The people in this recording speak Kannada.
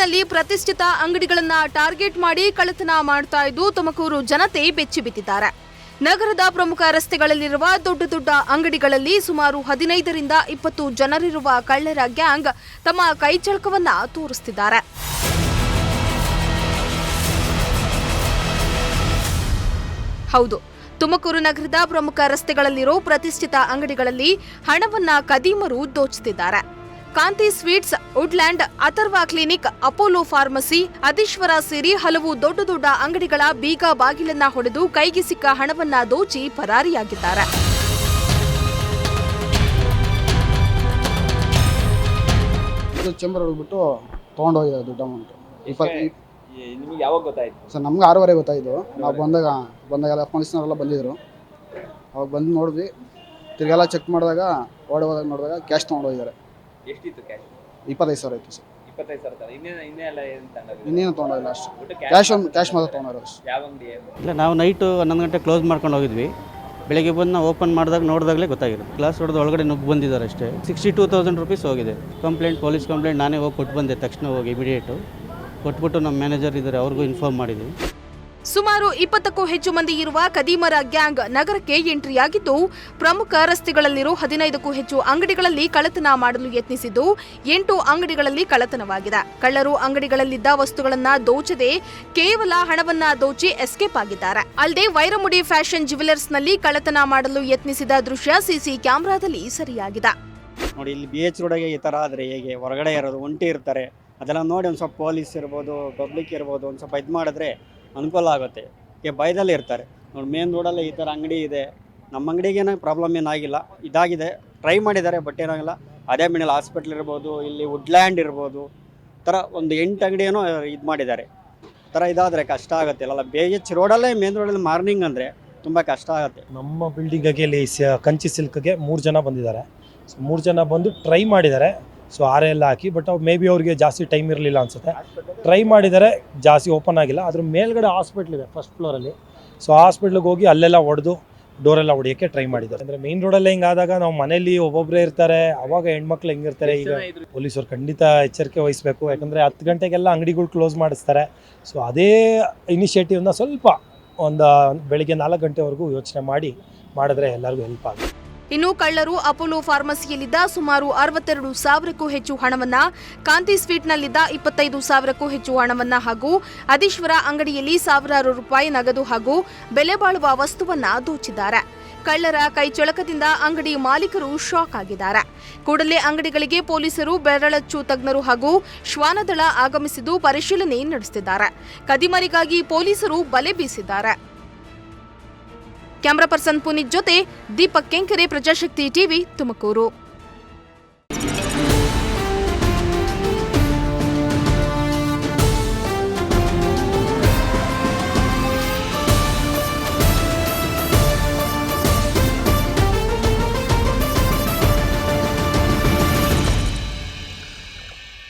ತುಮಕೂರಿನಲ್ಲಿ ಪ್ರತಿಷ್ಠಿತ ಅಂಗಡಿಗಳನ್ನ ಟಾರ್ಗೆಟ್ ಮಾಡಿ ಕಳ್ಳತನ ಮಾಡ್ತಾ ಇದ್ದು ತುಮಕೂರು ಜನತೆ ಬೆಚ್ಚಿಬಿದ್ದಿದ್ದಾರೆ. ನಗರದ ಪ್ರಮುಖ ರಸ್ತೆಗಳಲ್ಲಿರುವ ದೊಡ್ಡ ದೊಡ್ಡ ಅಂಗಡಿಗಳಲ್ಲಿ ಸುಮಾರು 15 ರಿಂದ 20 ಜನರಿರುವ ಕಳ್ಳರ ಗ್ಯಾಂಗ್ ತಮ್ಮ ಕೈಚಳಕವನ್ನ ತೋರಿಸುತ್ತಿದ್ದಾರೆ. ಹೌದು, ತುಮಕೂರು ನಗರದ ಪ್ರಮುಖ ರಸ್ತೆಗಳಲ್ಲಿರೋ ಪ್ರತಿಷ್ಠಿತ ಅಂಗಡಿಗಳಲ್ಲಿ ಹಣವನ್ನ ಕದೀಮರು ದೋಚುತ್ತಿದ್ದಾರೆ. Kanti sweets, woodland, Atharva clinic, Apollo pharmacy, Adishwar ಸೇರಿ ಹಲವು ದೊಡ್ಡ ದೊಡ್ಡ ಅಂಗಡಿಗಳ ಬೀಗ ಬಾಗಿಲನ್ನ ಹೊಡೆದು ಕೈಗೆ ಸಿಕ್ಕ ಹಣವನ್ನ ದೋಚಿ ಪರಾರಿಯಾಗಿದ್ದಾರೆ. ಚೇಂಬರ್ ಹೋಗ್ಬಿಟ್ಟು ತೊಗೊಂಡೋಗಿದ್ದಾರೆ ದುಡ್ಡು ಅಮೌಂಟ್. ನಿಮಗೆ ಯಾವಾಗ ಗೊತ್ತಾಯ್ತು ಸರ್? ನಮ್ಗೆ 6:30 ಗೊತ್ತಾಯಿತು. ನಾವು ಬಂದಾಗೆಲ್ಲ ಪೊಲೀಸ್ನವರೆಲ್ಲ ಬಂದಿದ್ರು. ಅವಾಗ ಬಂದು ನೋಡಿದ್ವಿ. ತಿರ್ಗೆಲ್ಲ ಚೆಕ್ ಮಾಡಿದಾಗ ಹೋದಾಗ ನೋಡಿದಾಗ ಕ್ಯಾಶ್ ತೊಗೊಂಡೋಗಿದ್ದಾರೆ. ಎಷ್ಟಿತ್ತು ಕ್ಯಾಶ್? 25,000 ಇತ್ತು ಸರ್. 25,000. ಇನ್ನೇನು ತೊಗೊಂಡೋಗಿಲ್ಲ ಅಷ್ಟು. ಕ್ಯಾಶ್ ಮಾತ್ರ ತೊಗೊಂಡೋರು ಅಷ್ಟು. ಯಾವ ಅಂಗಡಿ? ಇಲ್ಲ, ನಾವು ನೈಟು 11 ಗಂಟೆ ಕ್ಲೋಸ್ ಮಾಡ್ಕೊಂಡು ಹೋಗಿದ್ವಿ. ಬೆಳಗ್ಗೆ ಬಂದು ನಾವು ಓಪನ್ ಮಾಡಿದಾಗ ನೋಡಿದಾಗಲೇ ಗೊತ್ತಾಗಿದೆ. ಕ್ಲಾಸ್ ಹೊಡೆದು ಒಳಗಡೆ ನುಗ್ಗಿ ಬಂದಿದ್ದಾರೆ ಅಷ್ಟೇ. 62,000 ರೂಪೀಸ್ ಹೋಗಿದೆ. ಪೊಲೀಸ್ ಕಂಪ್ಲೇಂಟ್ ನಾನೇ ಹೋಗಿ ಕೊಟ್ಟು ಬಂದೆ. ತಕ್ಷಣ ಹೋಗಿ ಇಮಿಡಿಯೇಟು ಕೊಟ್ಬಿಟ್ಟು ನಮ್ಮ ಮ್ಯಾನೇಜರ್ ಇದ್ದಾರೆ, ಅವ್ರಿಗೂ ಇನ್ಫಾರ್ಮ್ ಮಾಡಿದ್ವಿ. ಸುಮಾರು 20ಕ್ಕೂ ಹೆಚ್ಚು ಮಂದಿ ಇರುವ ಕದೀಮರ ಗ್ಯಾಂಗ್ ನಗರಕ್ಕೆ ಎಂಟ್ರಿಯಾಗಿದ್ದು ಪ್ರಮುಖ ರಸ್ತೆಗಳಲ್ಲಿರೋ 15ಕ್ಕೂ ಹೆಚ್ಚು ಅಂಗಡಿಗಳಲ್ಲಿ ಕಳ್ಳತನ ಮಾಡಲು ಯತ್ನಿಸಿದ್ದು 8 ಅಂಗಡಿಗಳಲ್ಲಿ ಕಳ್ಳತನವಾಗಿದೆ. ಕಳ್ಳರು ಅಂಗಡಿಗಳಲ್ಲಿದ್ದ ವಸ್ತುಗಳನ್ನ ದೋಚದೆ ಕೇವಲ ಹಣವನ್ನ ದೋಚಿ ಎಸ್ಕೇಪ್ ಆಗಿದ್ದಾರೆ. ಅಲ್ಲದೆ ವೈರಮುಡಿ ಫ್ಯಾಷನ್ ಜ್ಯುವೆಲರ್ಸ್ನಲ್ಲಿ ಕಳ್ಳತನ ಮಾಡಲು ಯತ್ನಿಸಿದ ದೃಶ್ಯ ಸಿಸಿ ಕ್ಯಾಮೆರಾದಲ್ಲಿ ಸೆರೆಯಾಗಿದೆ. ನೋಡಿ, ಇಲ್ಲಿ BH ರೋಡಿಗೆ ಈ ಥರ ಆದರೆ ಹೇಗೆ? ಹೊರಗಡೆ ಇರೋದು ಒಂಟಿ ಇರ್ತಾರೆ. ಅದೆಲ್ಲ ನೋಡಿ ಒಂದು ಸ್ವಲ್ಪ ಪೊಲೀಸ್ ಇರ್ಬೋದು, ಪಬ್ಲಿಕ್ ಇರ್ಬೋದು, ಒಂದು ಸ್ವಲ್ಪ ಇದು ಮಾಡಿದ್ರೆ ಅನುಕೂಲ ಆಗುತ್ತೆ. ಭಯದಲ್ಲಿ ಇರ್ತಾರೆ. ನೋಡಿ, ಮೇನ್ ರೋಡಲ್ಲೇ ಈ ಥರ ಅಂಗಡಿ ಇದೆ. ನಮ್ಮ ಅಂಗಡಿಗೇನೋ ಪ್ರಾಬ್ಲಮ್ ಏನಾಗಿಲ್ಲ. ಇದಾಗಿದೆ, ಟ್ರೈ ಮಾಡಿದ್ದಾರೆ, ಬಟ್ ಏನಾಗಿಲ್ಲ. ಅದೇ ಮನೇಲಿ ಹಾಸ್ಪಿಟ್ಲ್ ಇರ್ಬೋದು, ಇಲ್ಲಿ ವುಡ್ಲ್ಯಾಂಡ್ ಇರ್ಬೋದು, ಥರ ಒಂದು 8 ಅಂಗಡಿಯೇನೋ ಇದು ಮಾಡಿದ್ದಾರೆ. ಥರ ಇದಾದರೆ ಕಷ್ಟ ಆಗುತ್ತೆ. ಅಲ್ಲ, BH ರೋಡಲ್ಲೇ ಮೇನ್ ರೋಡಲ್ಲಿ ಮಾರ್ನಿಂಗ್ ಅಂದರೆ ತುಂಬ ಕಷ್ಟ ಆಗುತ್ತೆ. ನಮ್ಮ ಬಿಲ್ಡಿಂಗಿಗೆ ಇಲ್ಲಿ ಕಂಚಿ ಸಿಲ್ಕ್ಗೆ 3 ಜನ ಬಂದಿದ್ದಾರೆ. ಸೊ 3 ಜನ ಬಂದು ಟ್ರೈ ಮಾಡಿದ್ದಾರೆ. ಸೊ ಎಲ್ಲ ಹಾಕಿ, ಬಟ್ ಮೇ ಬಿ ಅವ್ರಿಗೆ ಜಾಸ್ತಿ ಟೈಮ್ ಇರಲಿಲ್ಲ ಅನಿಸುತ್ತೆ. ಟ್ರೈ ಮಾಡಿದ್ದಾರೆ, ಜಾಸ್ತಿ ಓಪನ್ ಆಗಿಲ್ಲ. ಅದ್ರ ಮೇಲ್ಗಡೆ ಹಾಸ್ಪಿಟ್ಲ್ ಇದೆ ಫಸ್ಟ್ ಫ್ಲೋರಲ್ಲಿ. ಸೊ ಹಾಸ್ಪಿಟ್ಲಿಗೆ ಹೋಗಿ ಅಲ್ಲೆಲ್ಲ ಹೊಡೆದು ಡೋರೆಲ್ಲ ಹೊಡಿಯೋಕ್ಕೆ ಟ್ರೈ ಮಾಡಿದ್ದಾರೆ. ಅಂದರೆ ಮೇನ್ ರೋಡಲ್ಲೇ ಹಿಂಗಾದಾಗ ನಾವು ಮನೇಲಿ ಒಬ್ಬೊಬ್ಬರೇ ಇರ್ತಾರೆ, ಅವಾಗ ಹೆಣ್ಮಕ್ಳು ಹೆಂಗಿರ್ತಾರೆ. ಈಗ ಪೊಲೀಸರು ಖಂಡಿತ ಎಚ್ಚರಿಕೆ ವಹಿಸಬೇಕು. ಯಾಕಂದರೆ 10 ಗಂಟೆಗೆಲ್ಲ ಅಂಗಡಿಗಳು ಕ್ಲೋಸ್ ಮಾಡಿಸ್ತಾರೆ. ಸೊ ಅದೇ ಇನಿಷಿಯೇಟಿವ್ನ ಸ್ವಲ್ಪ ಒಂದು ಬೆಳಿಗ್ಗೆ 4 ಗಂಟೆವರೆಗೂ ಯೋಚನೆ ಮಾಡಿದ್ರೆ ಎಲ್ಲರಿಗೂ ಹೆಲ್ಪ್ ಆಗುತ್ತೆ. ಇನ್ನು ಕಳ್ಳರು ಅಪೋಲೋ ಫಾರ್ಮಸಿಯಲ್ಲಿದ್ದ ಸುಮಾರು 62,000ಕ್ಕೂ ಹೆಚ್ಚು ಹಣವನ್ನ, ಕಾಂತಿ ಸ್ವೀಟ್ನಲ್ಲಿದ್ದ 25,000ಕ್ಕೂ ಹೆಚ್ಚು ಹಣವನ್ನ ಹಾಗೂ ಅದೀಶ್ವರ ಅಂಗಡಿಯಲ್ಲಿ ಸಾವಿರಾರು ರೂಪಾಯಿ ನಗದು ಹಾಗೂ ಬೆಲೆ ಬಾಳುವ ವಸ್ತುವನ್ನ ದೋಚಿದ್ದಾರೆ. ಕಳ್ಳರ ಕೈಚಳಕದಿಂದ ಅಂಗಡಿ ಮಾಲೀಕರು ಶಾಕ್ ಆಗಿದ್ದಾರೆ. ಕೂಡಲೇ ಅಂಗಡಿಗಳಿಗೆ ಪೊಲೀಸರು, ಬೆರಳಚ್ಚು ತಜ್ಞರು ಹಾಗೂ ಶ್ವಾನದಳ ಆಗಮಿಸಿದ್ದು ಪರಿಶೀಲನೆ ನಡೆಸುತ್ತಿದ್ದಾರೆ. ಕದಿಮರಿಗಾಗಿ ಪೊಲೀಸರು ಬಲೆ ಬೀಸಿದ್ದಾರೆ. ಕ್ಯಾಮರಾ ಪರ್ಸನ್ ಪುನೀತ್ ಜೊತೆ ದೀಪಕ್ ಕೆಂಕೆರೆ, ಪ್ರಜಾಶಕ್ತಿ ಟಿವಿ, ತುಮಕೂರು.